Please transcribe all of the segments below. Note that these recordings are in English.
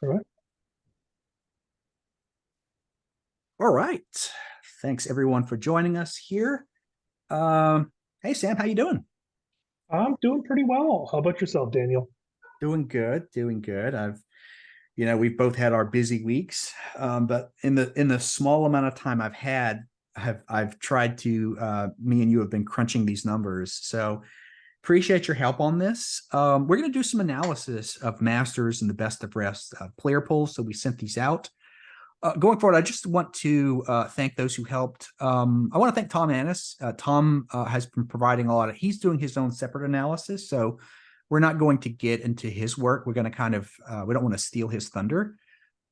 All right. All right. Thanks everyone for joining us here. Hey Sam, how you doing? I'm doing pretty well. How about yourself, Daniel? Doing good, doing good. We've both had our busy weeks, but in the small amount of time I've had, I've tried to. Me and you have been crunching these numbers, so appreciate your help on this. We're going to do some analysis of Masters and the best of rest player polls. So we sent these out. Going forward, I just want to thank those who helped. I want to thank Tom Annis. Tom has been providing a lot of, he's doing his own separate analysis. So we're not going to get into his work. We're going to we don't want to steal his thunder.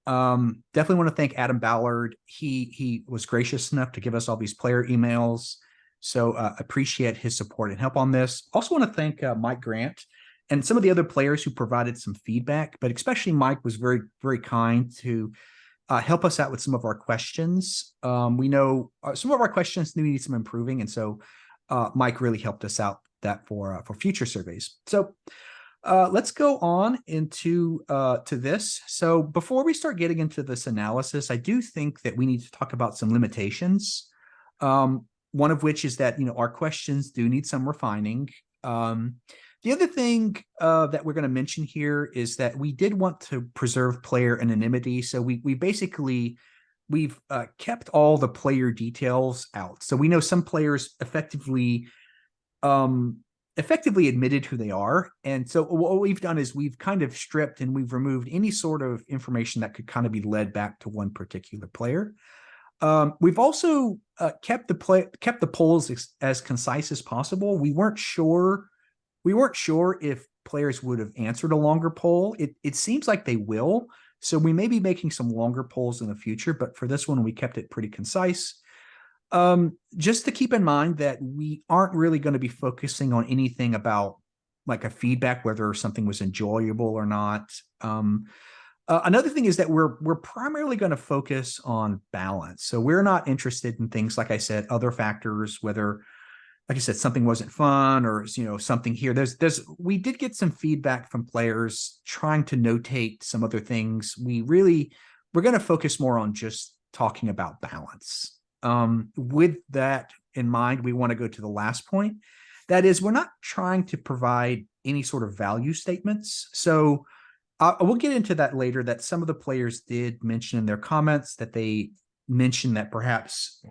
Definitely want to thank Adam Ballard. He was gracious enough to give us all these player emails. So appreciate his support and help on this. Also want to thank Mike Grant and some of the other players who provided some feedback, but especially Mike was very, very kind to help us out with some of our questions. We know some of our questions need some improving, and so Mike really helped us out that for future surveys. So let's go on into to this. So before we start getting into this analysis, I do think that we need to talk about some limitations. One of which is that our questions do need some refining. The other thing that we're going to mention here is that we did want to preserve player anonymity. So we've kept all the player details out. So we know some players effectively admitted who they are. And so what we've done is we've kind of stripped and we've removed any sort of information that could kind of be led back to one particular player. We've also kept the polls as concise as possible. We weren't sure if players would have answered a longer poll. It seems like they will. So we may be making some longer polls in the future, but for this one, we kept it pretty concise. Just to keep in mind that we aren't really going to be focusing on anything about like a feedback, whether something was enjoyable or not. Another thing is that we're primarily going to focus on balance. So we're not interested in things, like I said, other factors, whether, like I said, something wasn't fun or something here. We did get some feedback from players trying to notate some other things. We're going to focus more on just talking about balance. With that in mind, we want to go to the last point. That is, we're not trying to provide any sort of value statements. So we'll get into that later, that some of the players did mention in their comments that they mentioned that perhaps,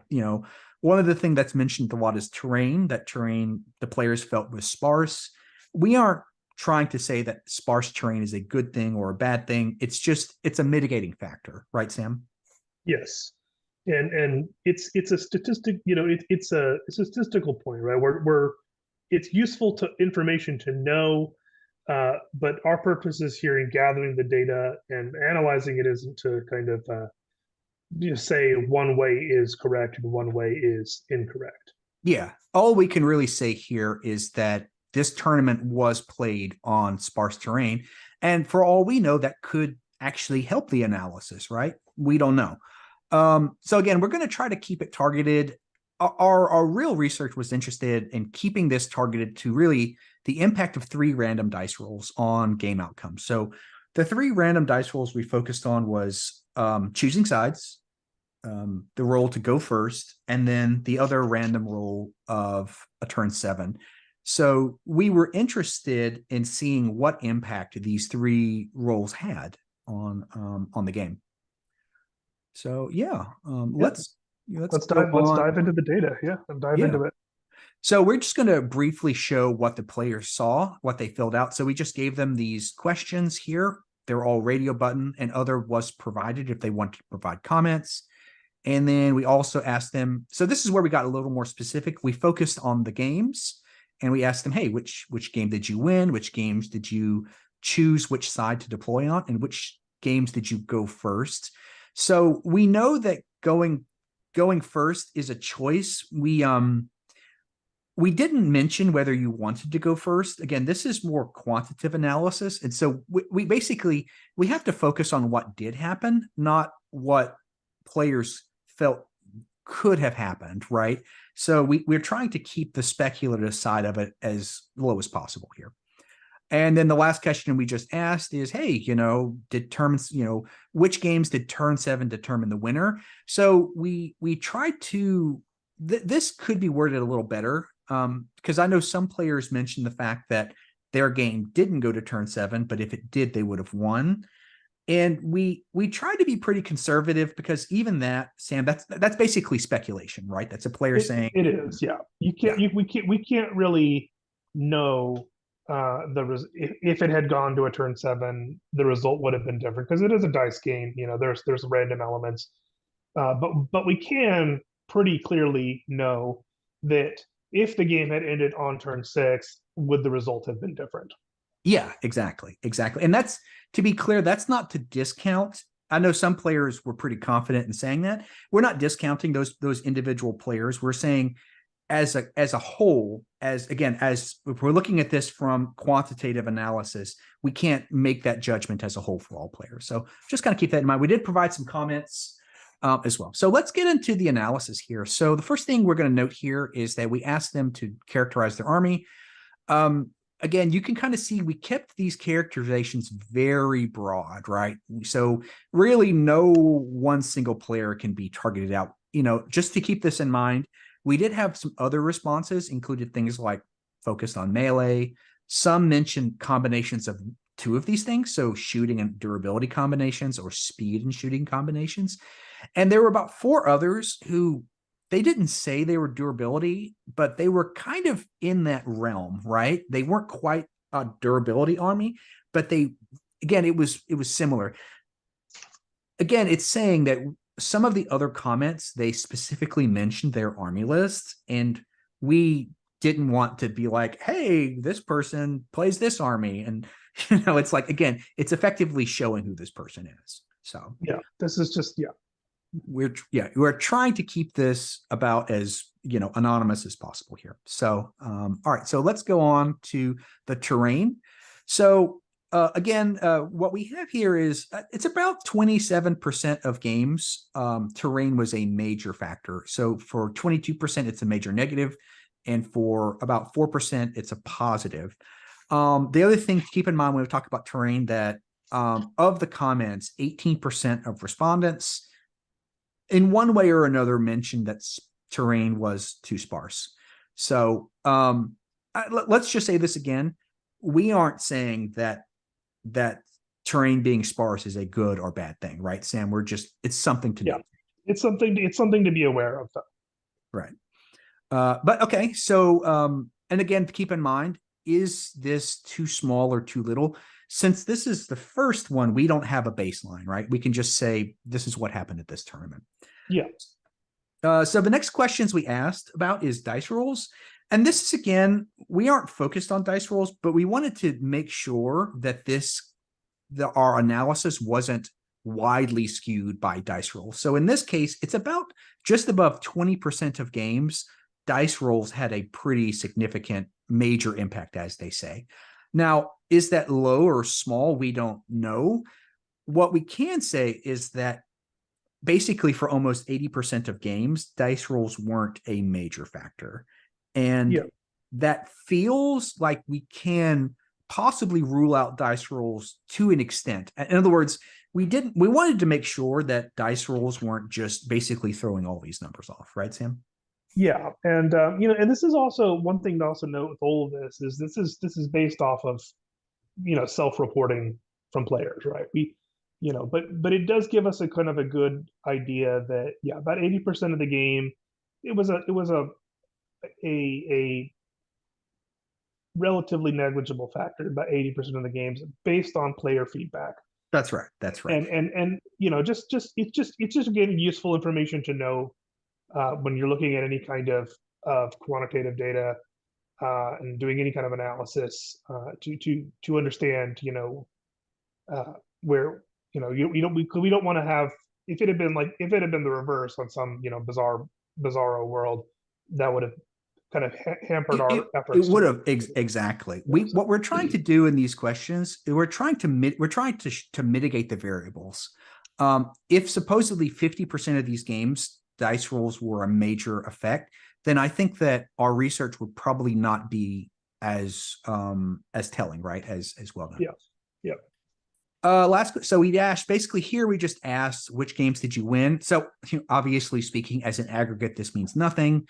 one of the things that's mentioned a lot is terrain, the players felt was sparse. We aren't trying to say that sparse terrain is a good thing or a bad thing. It's a mitigating factor, right, Sam? Yes, and it's a statistic. It's a statistical point, right? We're it's useful to information to know, but our purpose is here in gathering the data and analyzing it isn't to kind of say one way is correct and one way is incorrect. Yeah. All we can really say here is that this tournament was played on sparse terrain. And for all we know, that could actually help the analysis, right? We don't know. So again, we're going to try to keep it targeted. Our real research was interested in keeping this targeted to really the impact of 3 random dice rolls on game outcomes. So the 3 random dice rolls we focused on was choosing sides, the roll to go first, and then the other random roll of a turn 7. So we were interested in seeing what impact these 3 rolls had on the game. So yeah, Yeah, let's let's go dive let's on. dive into the data. Yeah, and dive Yeah. into it. So we're just going to briefly show what the players saw, what they filled out. So we just gave them these questions here. They're all radio button, and other was provided if they want to provide comments. And then we also asked them, so this is where we got a little more specific. We focused on the games and we asked them, hey, which game did you win? Which games did you choose which side to deploy on? And which games did you go first? So we know that going first is a choice. We didn't mention whether you wanted to go first. Again, this is more quantitative analysis. And so we basically, we have to focus on what did happen, not what players felt could have happened, right? So we're trying to keep the speculative side of it as low as possible here. And then the last question we just asked is, hey, determines, which games did turn 7 determine the winner? So we tried to, this could be worded a little better, because I know some players mentioned the fact that their game didn't go to turn 7, but if it did, they would have won. And we tried to be pretty conservative, because even that, Sam, that's basically speculation, right? That's a player saying it is, yeah. You can't, yeah. we can't really know if it had gone to a turn 7, the result would have been different because it is a dice game. There's random elements, but we can pretty clearly know that if the game had ended on turn 6, would the result have been different? Yeah, exactly. And that's, to be clear, that's not to discount. I know some players were pretty confident in saying that. We're not discounting those individual players. We're saying as a whole, as if we're looking at this from quantitative analysis, we can't make that judgment as a whole for all players. So just kind of keep that in mind. We did provide some comments as well. So let's get into the analysis here. So the first thing we're going to note here is that we asked them to characterize their army. Again, you can kind of see we kept these characterizations very broad, right? So really no one single player can be targeted out. Just to keep this in mind, we did have some other responses, included things like focused on melee. Some mentioned combinations of 2 of these things, so shooting and durability combinations, or speed and shooting combinations. And there were about 4 others who, they didn't say they were durability, but they were kind of in that realm, right? They weren't quite a durability army, but it was similar. Again, it's saying that some of the other comments, they specifically mentioned their army list, and we didn't want to be like, hey, this person plays this army. And, it's like, again, it's effectively showing who this person is. So yeah, this is just, yeah. We're trying to keep this about as anonymous as possible here. So all right, so let's go on to the terrain. So again, what we have here is it's about 27% of games terrain was a major factor. So for 22% it's a major negative, and for about 4% it's a positive. The other thing to keep in mind when we talk about terrain, that of the comments, 18% of respondents in one way or another mentioned that terrain was too sparse. So let's just say this again. We aren't saying that terrain being sparse is a good or bad thing, right, Sam? It's something to note. It's something to be aware of, though. Right. But okay, so and again, keep in mind, is this too small or too little? Since this is the first one, we don't have a baseline, right? We can just say this is what happened at this tournament. Yeah. So the next questions we asked about is dice rolls. And this is, again, we aren't focused on dice rolls, but we wanted to make sure that our analysis wasn't widely skewed by dice rolls. So in this case, it's about just above 20% of games, dice rolls had a pretty significant major impact, as they say. Now, is that low or small? We don't know. What we can say is that basically for almost 80% of games, dice rolls weren't a major factor. And that feels like we can possibly rule out dice rolls to an extent. In other words, we wanted to make sure that dice rolls weren't just basically throwing all these numbers off, right, Sam? Yeah, and and this is also one thing to also note with all of this is this is based off of self-reporting from players, right? But it does give us a kind of a good idea that about 80% of the game, it was a relatively negligible factor, about 80% of the games based on player feedback. That's right. And it's just getting useful information to know when you're looking at any kind of quantitative data and doing any kind of analysis to understand, where we don't want to have, if it had been the reverse on some bizarro world, that would have kind of hampered our efforts. It would have exactly. What we're trying to do in these questions, we're trying to mitigate the variables. If supposedly 50% of these games dice rolls were a major effect, then I think that our research would probably not be as telling, right? As well done. Yeah. Yeah. So we asked, basically here we just asked which games did you win. So obviously speaking, as an aggregate, this means nothing,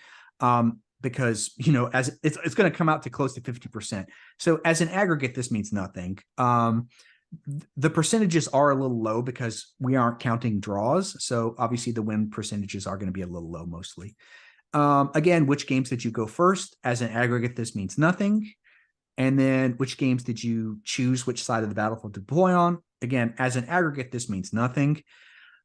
because as it's going to come out to close to 50%. So as an aggregate, this means nothing. The percentages are a little low because we aren't counting draws. So obviously the win percentages are going to be a little low mostly. Again, which games did you go first? As an aggregate, this means nothing. And then which games did you choose which side of the battlefield to deploy on? Again, as an aggregate, this means nothing.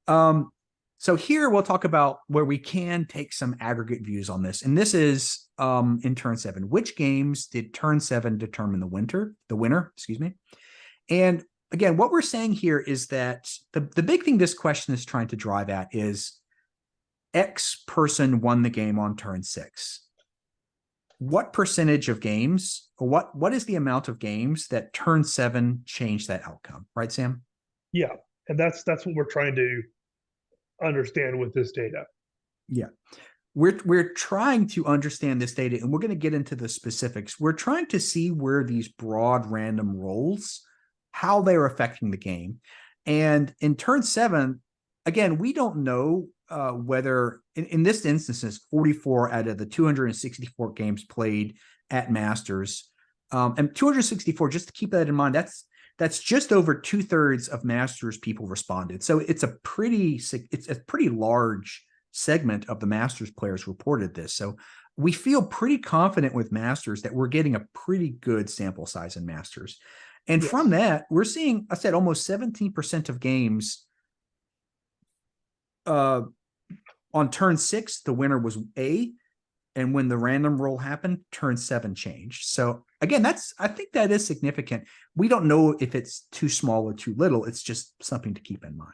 So here we'll talk about where we can take some aggregate views on this. And this is in turn 7. Which games did turn 7 determine the winner, excuse me. And again, what we're saying here is that the big thing this question is trying to drive at is X person won the game on turn 6. What percentage of games, or what is the amount of games that turn 7 changed that outcome, right, Sam? Yeah. And that's what we're trying to understand with this data. Yeah. We're trying to understand this data, and we're going to get into the specifics. We're trying to see where these broad random rolls, how they're affecting the game. And in turn 7, again, we don't know whether in this instance, 44 out of the 264 games played at Masters, and 264, just to keep that in mind, that's just over 2/3 of Masters people responded. So it's a pretty large segment of the Masters players reported this. So we feel pretty confident with Masters that we're getting a pretty good sample size in Masters. And Yes. from that, we're seeing, I said, almost 17% of games on turn 6, the winner was A. And when the random roll happened, turn 7 changed. So again, I think that is significant. We don't know if it's too small or too little. It's just something to keep in mind.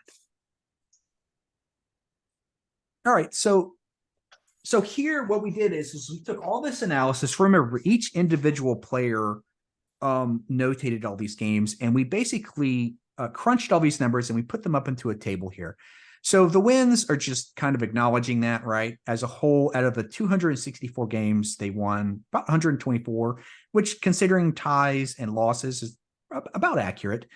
All right. So here what we did is we took all this analysis. Remember, each individual player notated all these games, and we basically crunched all these numbers and we put them up into a table here. So the wins are just kind of acknowledging that, right? As a whole, out of the 264 games, they won about 124, which considering ties and losses is about accurate.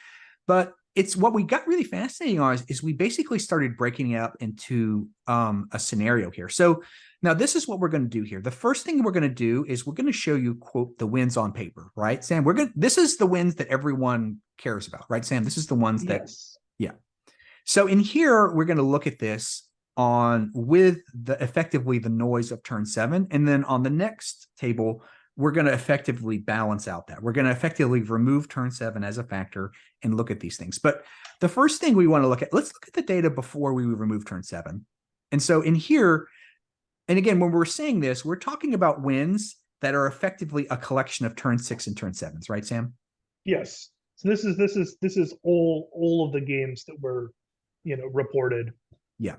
But it's what we got really fascinating on is we basically started breaking it up into a scenario here. So now this is what we're going to do here. The first thing we're going to do is we're going to show you, quote, the wins on paper, right, Sam? This is the wins that everyone cares about, right, Sam? This is the ones that, yes. Yeah. So in here, we're going to look at this with effectively the noise of turn 7. And then on the next table, we're going to effectively balance out that. We're going to effectively remove turn 7 as a factor and look at these things. But the first thing we want to let's look at the data before we remove turn 7. And so in here, and again, when we're saying this, we're talking about wins that are effectively a collection of turn 6 and turn 7s, right, Sam? Yes. So this is all of the games that were reported. Yeah.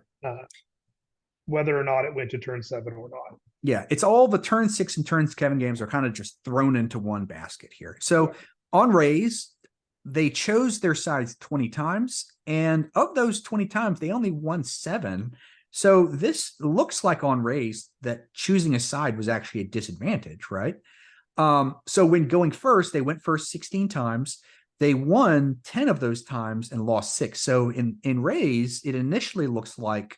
Whether or not it went to turn 7 or not. Yeah, it's all the turn 6 and turn 7 games are kind of just thrown into one basket here. So on raise, they chose their sides 20 times, and of those 20 times, they only won 7. So this looks like on raise that choosing a side was actually a disadvantage, right? So when going first, they went first 16 times. They won 10 of those times and lost 6. So in raise, it initially looks like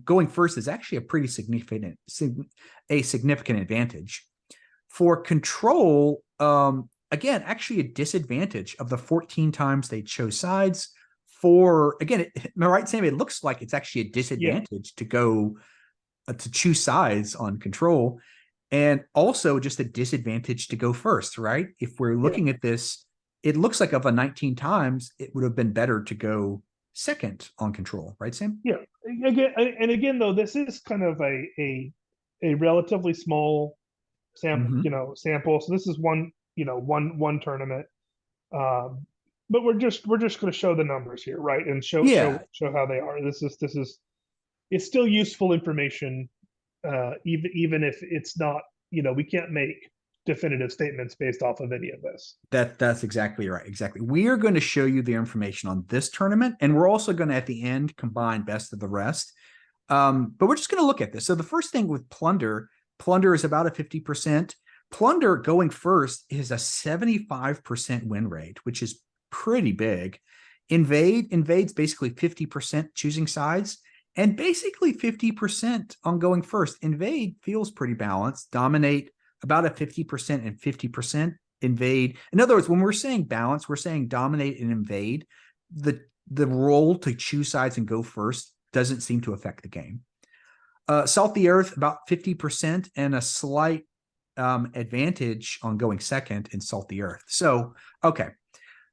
going first is actually a pretty significant advantage. For control, again, actually a disadvantage of the 14 times they chose sides. Am I right, Sam? It looks like it's actually a disadvantage to go to choose sides on control, and also just a disadvantage to go first, right? If we're looking at this, it looks like of a 19 times, it would have been better to go second on control, right, Sam? Yeah. Again, though, this is kind of a relatively small sample. So this is one tournament. But we're just going to show the numbers here, right? And show how they are. It's still useful information, even if it's not, we can't make definitive statements based off of any of this. That's exactly right. Exactly. We are going to show you the information on this tournament, and we're also going to, at the end, combine best of the rest. But we're just going to look at this. So the first thing with plunder is about a 50%. Plunder going first is a 75% win rate, which is pretty big. Invade's basically 50% choosing sides and basically 50% on going first. Invade feels pretty balanced. Dominate about a 50% and 50%. Invade. In other words, when we're saying balance, we're saying dominate and invade. The role to choose sides and go first doesn't seem to affect the game. Salt the Earth, about 50%, and a slight advantage on going second in Salt the Earth. So, okay.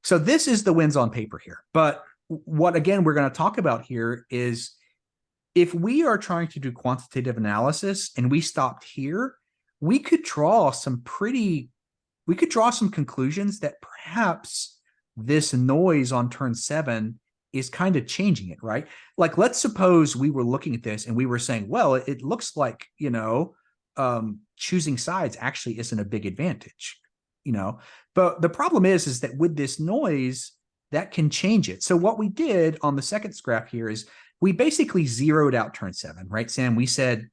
So this is the wins on paper here. But what, again, we're going to talk about here is if we are trying to do quantitative analysis and we stopped here, we could draw some conclusions that perhaps this noise on turn 7 is kind of changing it, right? Like, let's suppose we were looking at this and we were saying, well, it looks like, choosing sides actually isn't a big advantage, but the problem is that with this noise, that can change it. So what we did on the second graph here is we basically zeroed out turn 7, right, Sam? We said,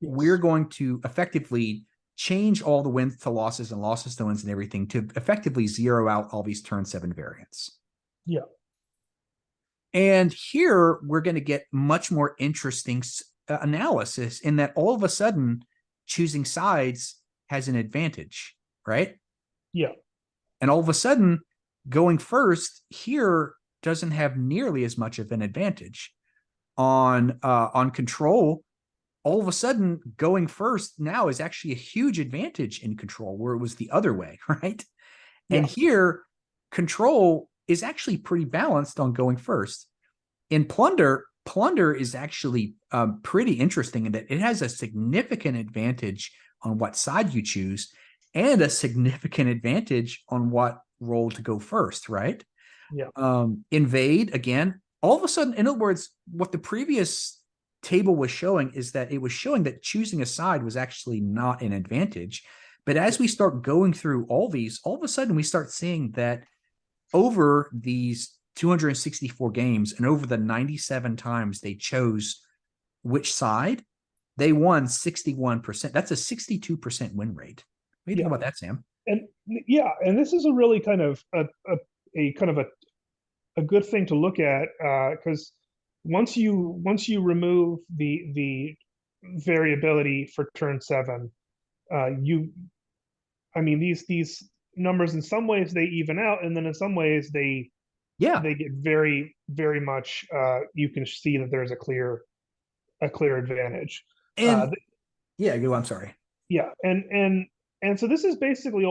yes, we're going to effectively change all the wins to losses and losses to wins and everything to effectively zero out all these turn 7 variants. Yeah. And here we're going to get much more interesting analysis in that all of a sudden choosing sides has an advantage, right? Yeah. And all of a sudden going first here doesn't have nearly as much of an advantage. On control, all of a sudden going first now is actually a huge advantage in control, where it was the other way, right? Yeah. And here control is actually pretty balanced on going first. In plunder is actually pretty interesting in that it has a significant advantage on what side you choose and a significant advantage on what role to go first, right? Yeah. Invade, again, all of a sudden, in other words, what the previous table was showing is that it was showing that choosing a side was actually not an advantage. But as we start going through all these, all of a sudden we start seeing that over these 264 games and over the 97 times they chose which side, they won 61%. That's a 62% win rate. What do you think about that, Sam? And this is a really kind of a good thing to look at, because once you remove the variability for turn 7, these numbers, in some ways they even out, and then in some ways they get very, very much, you can see that there's a clear advantage. And go, I'm sorry. Yeah, and so this is basically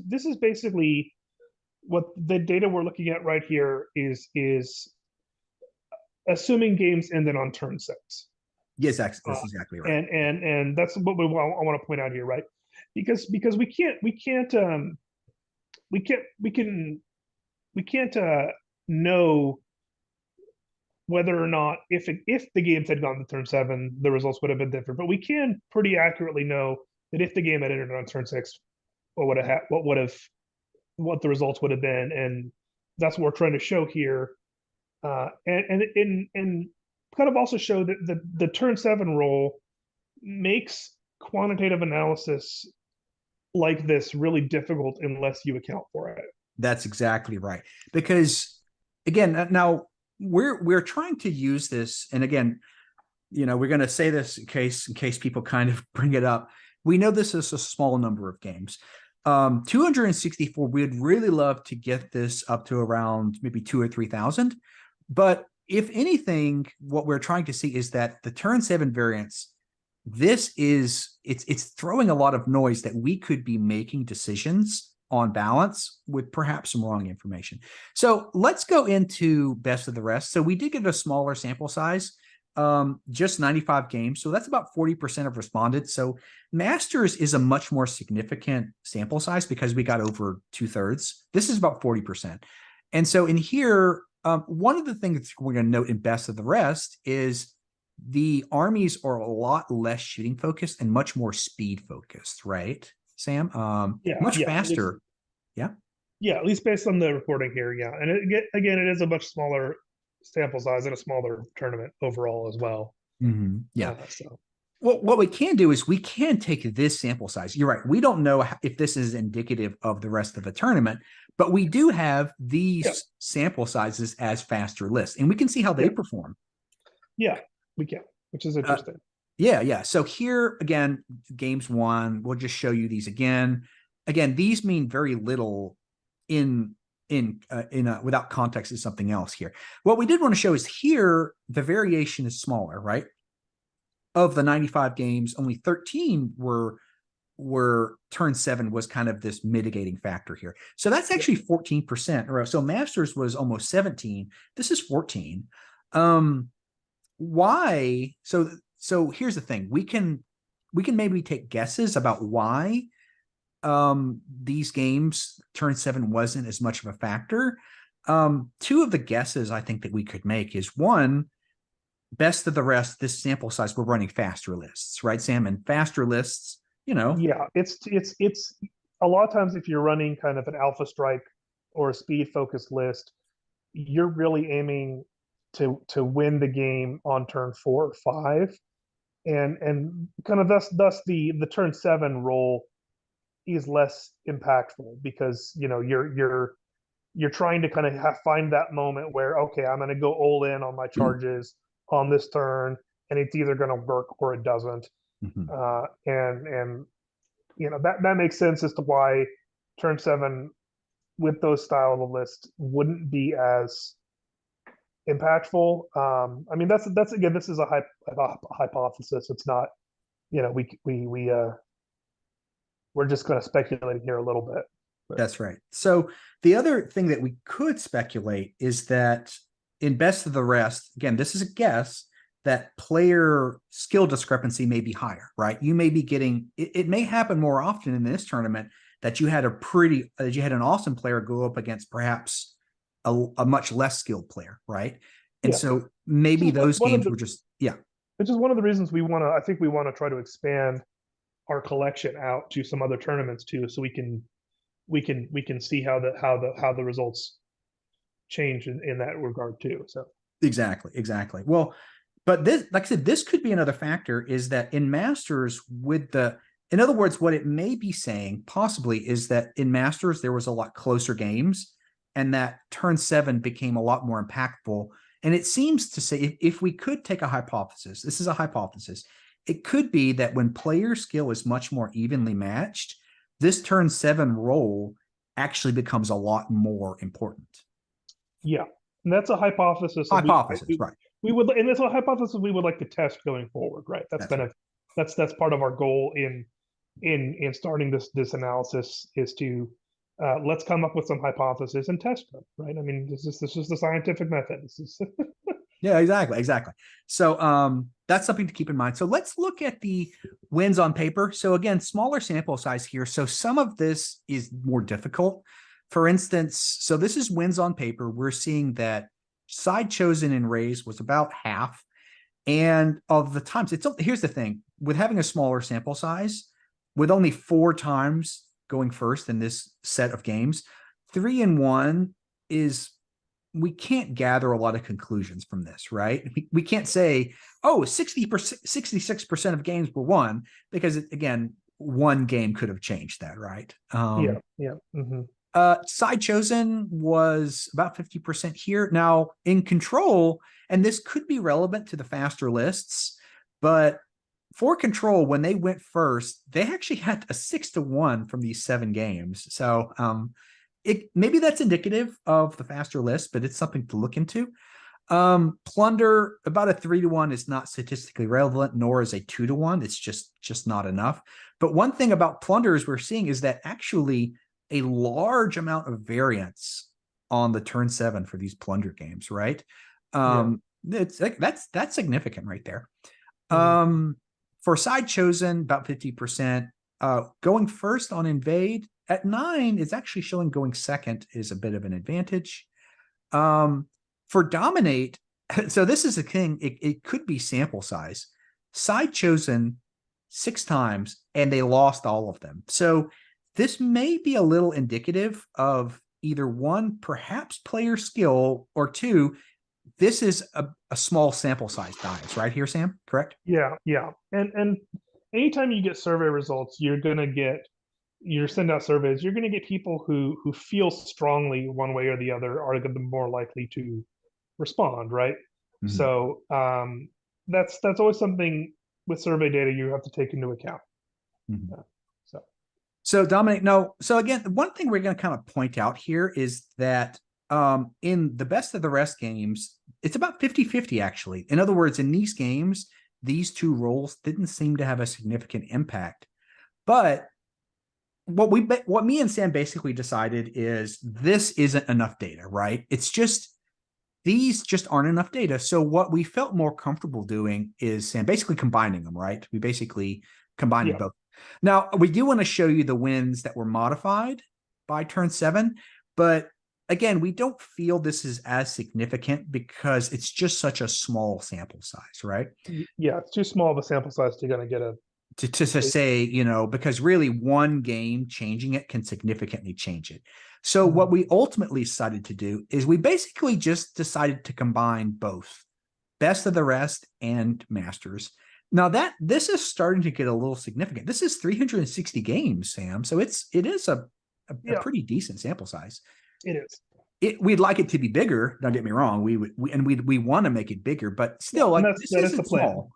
this is basically what the data we're looking at right here is assuming games ended on turn 6. Yes, that's exactly right. And that's what I want to point out here, right? Because we can't know whether or not if the games had gone to turn 7, the results would have been different. But we can pretty accurately know that if the game had ended on turn 6, what the results would have been, and that's what we're trying to show here. And kind of also show that the turn 7 roll makes quantitative analysis like this really difficult unless you account for it. That's exactly right. Because again, now we're trying to use this, and again, we're going to say this in case people kind of bring it up. We know this is a small number of games. 264, we'd really love to get this up to around maybe 2,000 or 3,000. But if anything, what we're trying to see is that the turn 7 variance, it's throwing a lot of noise that we could be making decisions on balance with perhaps some wrong information. So let's go into best of the rest. So we did get a smaller sample size, just 95 games. So that's about 40% of respondents. So Masters is a much more significant sample size because we got over 2/3. This is about 40%. And so in here, one of the things we're going to note in best of the rest is the armies are a lot less shooting focused and much more speed focused, right, Sam? Much faster. Yeah, at least based on the reporting here. Yeah. And again, it is a much smaller sample size and a smaller tournament overall as well. Mm-hmm. Yeah. So Well, what we can do is we can take this sample size. You're right. We don't know if this is indicative of the rest of the tournament, but we do have Yeah, these sample sizes as faster lists, and we can see how they yeah, perform. yeah, we can, which is Uh, interesting. yeah, yeah. So here again, games one, we'll just show you these again. Again, these mean very little in without context is something else here. What we did want to show is here the variation is smaller, right? Of the 95 games, only 13 were turn 7 was kind of this mitigating factor here. So that's Yeah, actually 14%. Or so Masters was almost 17. This is 14. Why? So here's the thing. We can maybe take guesses about why these games turn 7 wasn't as much of a factor. Two of the guesses I think that we could make is one, best of the rest, this sample size, we're running faster lists, right, Sam? And faster lists, yeah. It's a lot of times if you're running kind of an alpha strike or a speed focused list, you're really aiming to win the game on turn 4 or 5, and kind of thus the turn 7 roll is less impactful because you're trying to kind of find that moment where, okay, I'm going to go all in on my charges on this turn, and it's either going to work or it doesn't. Mhm. And that makes sense as to why turn 7 with those style of list wouldn't be as impactful. I mean, that's again, this is a hypothesis. It's not, we're just going to speculate here a little bit. But That's right. So the other thing that we could speculate is that in best of the rest, again, this is a guess, that player skill discrepancy may be higher, right? You may be getting it may happen more often in this tournament that you had an awesome player go up against perhaps a much less skilled player, right? And yeah, so maybe those one of games the were just, yeah, which is one of the reasons I think we want to try to expand our collection out to some other tournaments too, so we can see how the results change in that regard too. So exactly, exactly. Well, but this, like I said, this could be another factor is that in Masters in other words, what it may be saying possibly is that in Masters, there was a lot closer games and that turn 7 became a lot more impactful. And it seems to say if we could take a hypothesis, this is a hypothesis, it could be that when player skill is much more evenly matched, this turn 7 roll actually becomes a lot more important. yeah, and that's a hypothesis that Hypothesis, right? we would, and it's a hypothesis we would like to test going forward, right? That's That's kind right. of that's part of our goal in starting this analysis is to let's come up with some hypotheses and test them, right? I mean, this is the scientific method. This is Yeah, exactly, exactly. So that's something to keep in mind. So let's look at the wins on paper. So again, smaller sample size here. So some of this is more difficult. For instance, so this is wins on paper. We're seeing that side chosen in Rays was about half. And of the times, here's the thing with having a smaller sample size, with only 4 times going first in this set of games, 3-1 is we can't gather a lot of conclusions from this, right? We can't say, oh, 60%, 66% of games were won, because again, one game could have changed that, right? yeah, yeah. Mm-hmm. Side chosen was about 50% here. Now in control, and this could be relevant to the faster lists, but for control, when they went first, they actually had a 6-1 from these 7 games. So it maybe that's indicative of the faster list, but it's something to look into. Plunder, about a 3-1 is not statistically relevant, nor is a 2-1. It's just not enough. But one thing about plunders we're seeing is that actually a large amount of variance on the turn 7 for these plunder games, right? Yeah. It's like that's significant right there. Mm-hmm. For side chosen, about 50%. Going first on invade at 9 is actually showing going second is a bit of an advantage. For dominate, so this is a thing, it could be sample size. Side chosen 6 times and they lost all of them. So this may be a little indicative of either one, perhaps player skill, or two, this is a small sample size bias right here, Sam, correct? Yeah, yeah. And anytime you get survey results, you send out surveys, you're gonna get people who feel strongly one way or the other are gonna be more likely to respond, right? Mhm. So that's always something with survey data you have to take into account. Mhm. So So Dominic, no. So again, one thing we're going to kind of point out here is that in the best of the rest games, it's about 50-50 actually. In other words, in these games, these two roles didn't seem to have a significant impact. But what me and Sam basically decided is this isn't enough data, right? It's just these just aren't enough data. So what we felt more comfortable doing is Sam basically combining them, right? We basically combined yeah, both. Now we do want to show you the wins that were modified by turn 7, but again, we don't feel this is as significant because it's just such a small sample size, right? yeah, it's too small of a sample size to gonna get a To say, because really one game changing it can significantly change it. So what we ultimately decided to do is we basically just decided to combine both best of the rest and masters. Now that this is starting to get a little significant. This is 360 games, Sam. So it is a yeah, pretty decent sample size. it is. We'd like it to be bigger. Don't get me wrong. We want to make it bigger, but Yeah, still, and like that's this that is the isn't plan. small.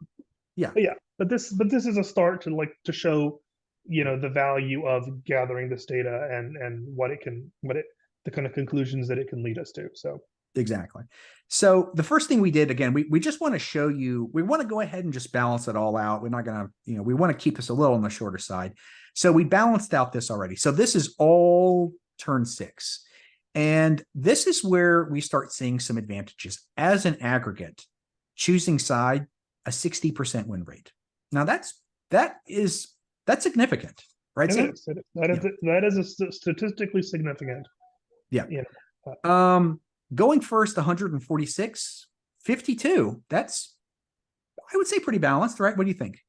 Yeah, But yeah, but this is a start to to show, the value of gathering this data and the kind of conclusions that it can lead us to. So exactly. So the first thing we did, again, we just want to show you, we want to go ahead and just balance it all out. We're not going to, we want to keep this a little on the shorter side. So we balanced out this already. So this is all turn 6. And this is where we start seeing some advantages as an aggregate, choosing side, a 60% win rate. Now that's significant, right, and it Sam? is, it is. Yeah. That is statistically significant. Yeah. You Going first, 146, 52. That's, I would say, pretty balanced, right? What do you think?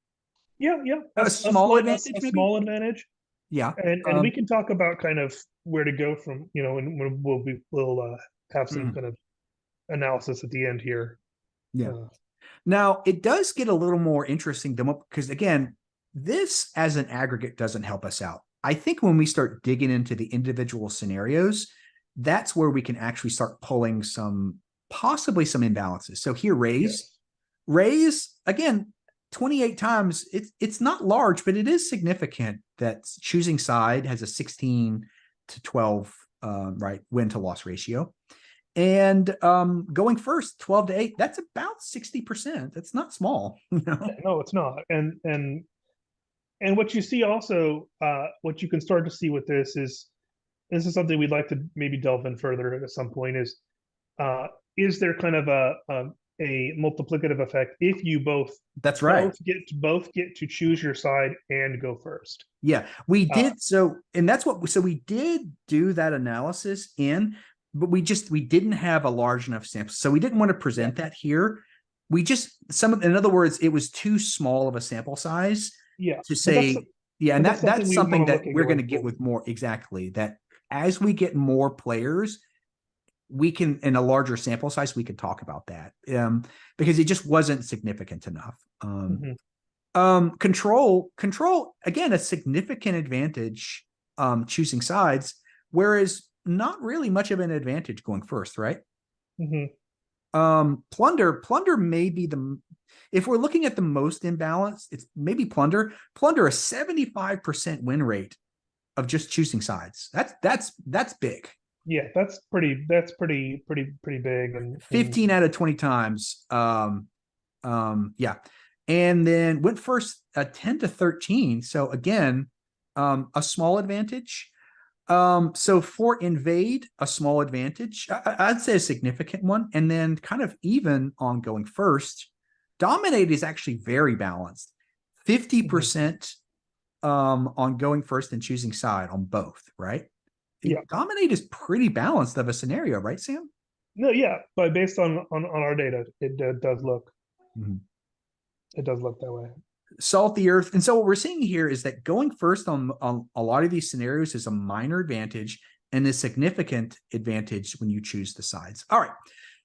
yeah, yeah, A small advantage, a maybe? small advantage, Yeah. and we can talk about kind of where to go from, and we'll have some Mhm. kind of analysis at the end here. Yeah. Uh, Now, it does get a little more interesting because, again, this as an aggregate doesn't help us out. I think when we start digging into the individual scenarios, that's where we can actually start pulling possibly some imbalances. So here, yes, raise again, 28 times. It's not large, but it is significant that choosing side has a 16 to 12 right win to loss ratio. And going first, 12 to 8, that's about 60%. That's not small, no, it's not, and what you see also, what you can start to see with this is something we'd like to maybe delve in further at some point uh, is there kind of a multiplicative effect if you That's right. both get to choose your side and go first. Yeah, we Uh, did. So we did do that analysis but we didn't have a large enough sample. So we didn't want to yeah, present that here. In other words, it was too small of a sample size yeah, to say, yeah, and but that's something that's we want something to that look at we're going going to get forward. with more exactly that as we get more players, we can in a larger sample size, we could talk about that. Because it just wasn't significant enough. Hmm. Control again, a significant advantage choosing sides, whereas not really much of an advantage going first, right? Hmm. Plunder may be if we're looking at the most imbalance, it's maybe plunder a 75% win rate of just choosing sides. That's big. Yeah, that's pretty big, and 15 out of 20 times. Yeah. And then went first 10 to 13. So again, a small advantage. So for invade, a small advantage. I'd say a significant one. And then kind of even on going first. Dominate is actually very balanced. mhm. 50% on going first and choosing side on both, right? Yeah, Dominate is pretty balanced of a scenario, right, Sam? no, yeah, but based on our data, Mhm. it does look that way. Salt the earth. And so what we're seeing here is that going first on a lot of these scenarios is a minor advantage and a significant advantage when you choose the sides. All right.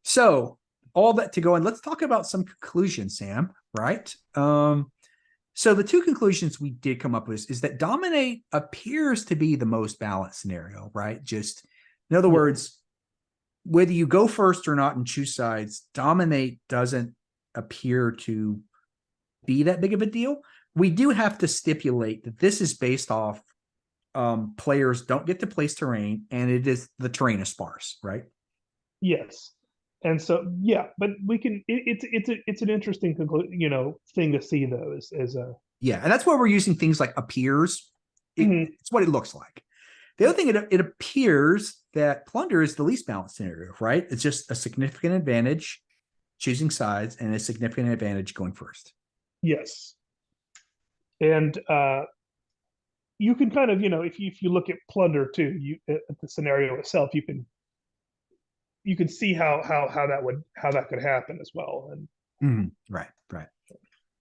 So all that to go in, let's talk about some conclusions, Sam, right? So the two conclusions we did come up with is that dominate appears to be the most balanced scenario, right? Just in other Yeah. words, whether you go first or not and choose sides, dominate doesn't appear to be that big of a deal. We do have to stipulate that this is based off players don't get to place terrain, and it is the terrain is sparse, right? Yes. And so yeah, but we can. It's an interesting thing to see though. As a Yeah, and that's why we're using things like appears. Mhm. It's what it looks like. The other thing, it appears that plunder is the least balanced scenario, right? It's just a significant advantage choosing sides and a significant advantage going first. Yes, and you can kind of if you look at plunder too, you at the scenario itself, you can see how that could happen as well. And Right, right.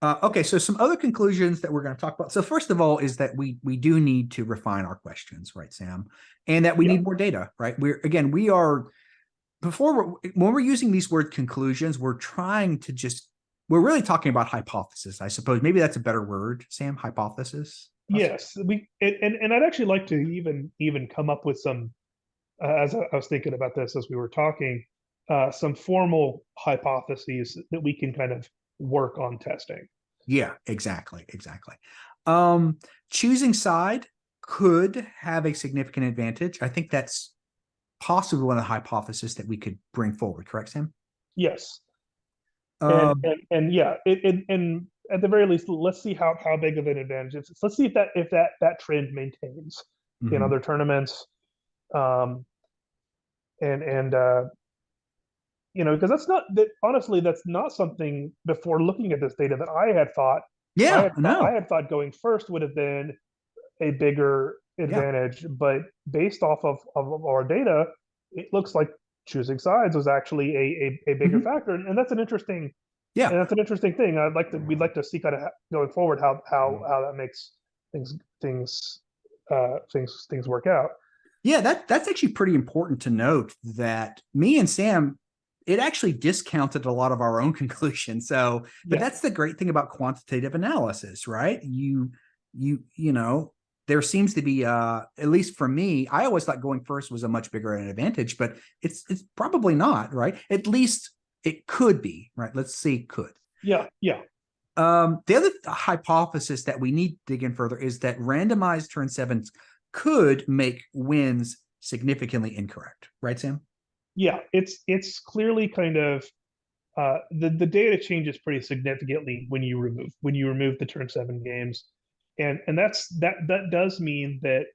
Okay, so some other conclusions that we're going to talk about. So first of all, is that we do need to refine our questions, right, Sam, and that we yeah, need more data, right? We are when we're using these word conclusions, we're really talking about hypothesis, I suppose. Maybe that's a better word, Sam. Hypothesis. yes, and I'd actually like to even come up with some as I was thinking about this as we were talking, some formal hypotheses that we can kind of work on testing. Yeah, exactly, exactly. Choosing side could have a significant advantage. I think that's possibly one of the hypotheses that we could bring forward. Correct, Sam? Yes, Um, and yeah, and at the very least, let's see how big of an advantage it is. Let's see if that trend maintains in mhm. other tournaments, um, and because that's not that honestly, that's not something before looking at this data that Yeah, no, I had thought going first would have been a bigger yeah, advantage, but based off of our data, it looks like choosing sides was actually a bigger mhm. factor, and that's an interesting Yeah, thing. We'd like to see kind of going forward how that makes things things things work out. yeah. That's actually pretty important to note that me and Sam, it actually discounted a lot of our own conclusions. So, but Yeah, that's the great thing about quantitative analysis, right? You know, there seems to be at least for me, I always thought going first was a much bigger an advantage, but it's probably not, right? At least it could be, right? Let's see, could. yeah. The other hypothesis that we need to dig in further is that randomized turn sevens could make wins significantly incorrect, right, Sam? Yeah, it's clearly kind of the data changes pretty significantly when you remove the turn seven games, and that does mean that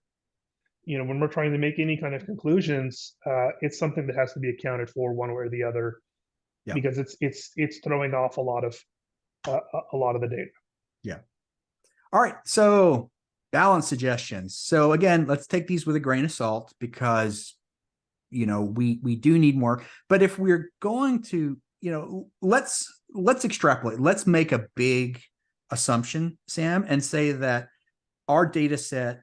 when we're trying to make any kind of conclusions, it's something that has to be accounted for one way or the other Yeah, because it's throwing off a lot of the data. yeah. All right, so balance suggestions. So again, let's take these with a grain of salt because we do need more. But if we're going to, let's extrapolate. Let's make a big assumption, Sam, and say that our data set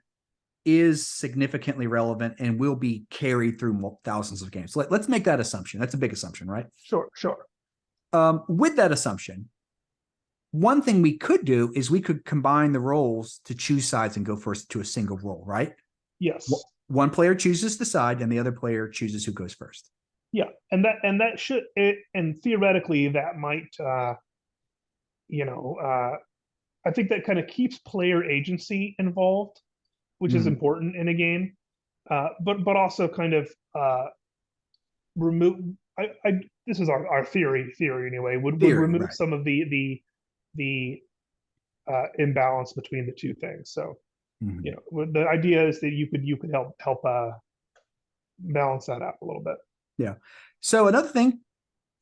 is significantly relevant and will be carried through thousands of games. Let's make that assumption. That's a big assumption, right? Sure. With that assumption, one thing we could do is we could combine the roles to choose sides and go first to a single role, right? Yes. One player chooses the side and the other player chooses who goes first. Yeah, and that should and theoretically that might you know I think that kind of keeps player agency involved, which is Mm, important in a game, but also kind of remove. I this is our theory anyway. Would theory, remove right? some of the imbalance between the two things. So Mm-hmm. the idea is that you could help balance that out a little bit. Yeah. So another thing,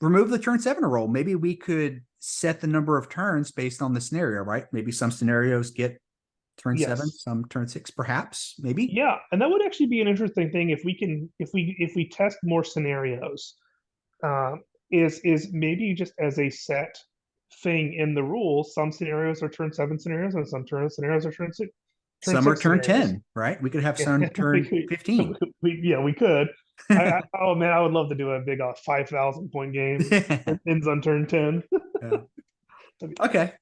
remove the turn seven roll. Maybe we could set the number of turns based on the scenario, right? Maybe some scenarios get turn seven, Yes. some turn six, perhaps, maybe. Yeah, and that would actually be an interesting thing if we can if we test more scenarios. Um, is maybe just as a set thing in the rules, some scenarios are turn seven scenarios and some scenarios are turn Some are six turn scenarios. 10, right? We could have Yeah, some turn 15. we could. Oh man, I would love to do a big 5,000 point game that ends on turn 10. Yeah. That'd be Okay.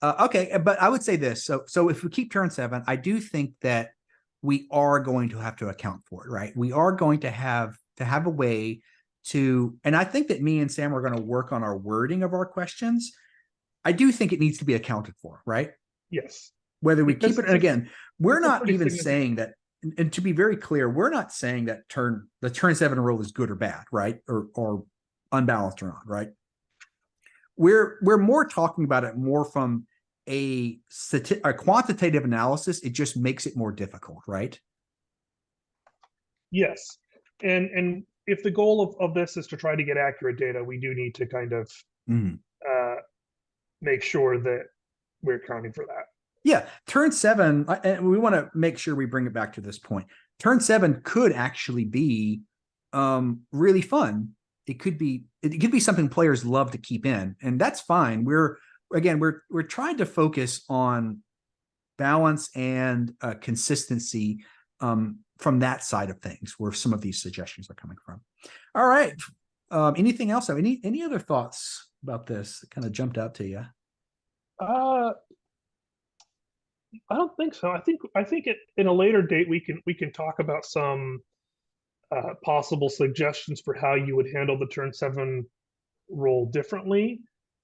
Okay, but I would say this. So if we keep turn 7, I do think that we are going to have to account for it, right? We are going to have a way to, and I think that me and Sam are going to work on our wording of our questions. I do think it needs to be accounted for, right? yes, Whether we keep because it, and again, we're it's a not pretty even significant. saying that, and to be very clear, we're not saying that the turn 7 rule is good or bad, right? Or unbalanced or not, right? We're more talking about it more from a quantitative analysis. It just makes it more difficult, right? Yes, and if the goal of this is to try to get accurate data, we do need to kind of Mm. uh, make sure that we're accounting for that. Yeah, turn 7, and we want to make sure we bring it back to this point. Turn 7 could actually be really fun. It could be something players love to keep in, and that's fine. We're trying to focus on balance and consistency from that side of things, where some of these suggestions are coming from. All right. Anything else? Any other thoughts about this that kind of jumped out to you? Uh, I don't think so. I think in a later date we can talk about some possible suggestions for how you would handle the turn 7 role differently.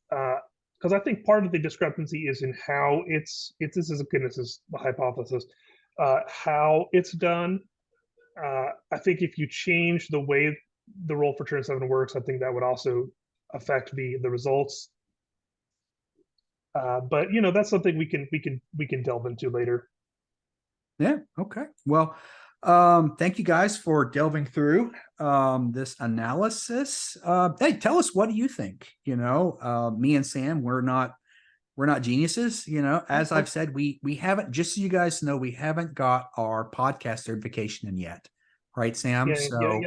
Because I think part of the discrepancy is in how it's this is again this is the hypothesis, how it's done. I think if you change the way the roll for turn 7 works, I think that would also affect the results. But that's something we can delve into later. Yeah. Okay. Well, thank you guys for delving through this analysis. Hey, tell us, what do you think? Me and Sam, we're not geniuses. As I've said, we haven't. Just so you guys know, we haven't got our podcast certification in yet, right, Sam? Yeah. So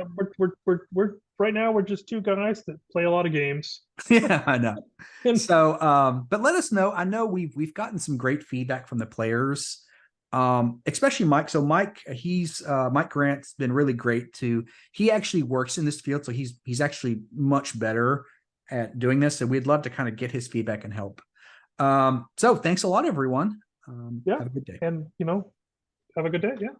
We're right now we're just two guys that play a lot of games. yeah, I know. And So, but let us know. I know we've gotten some great feedback from the players, especially Mike. So Mike Grant's been really great too. He actually works in this field, so he's actually much better at doing this. So we'd love to kind of get his feedback and help. So thanks a lot, everyone. yeah, Have a good day. and have a good day. Yeah.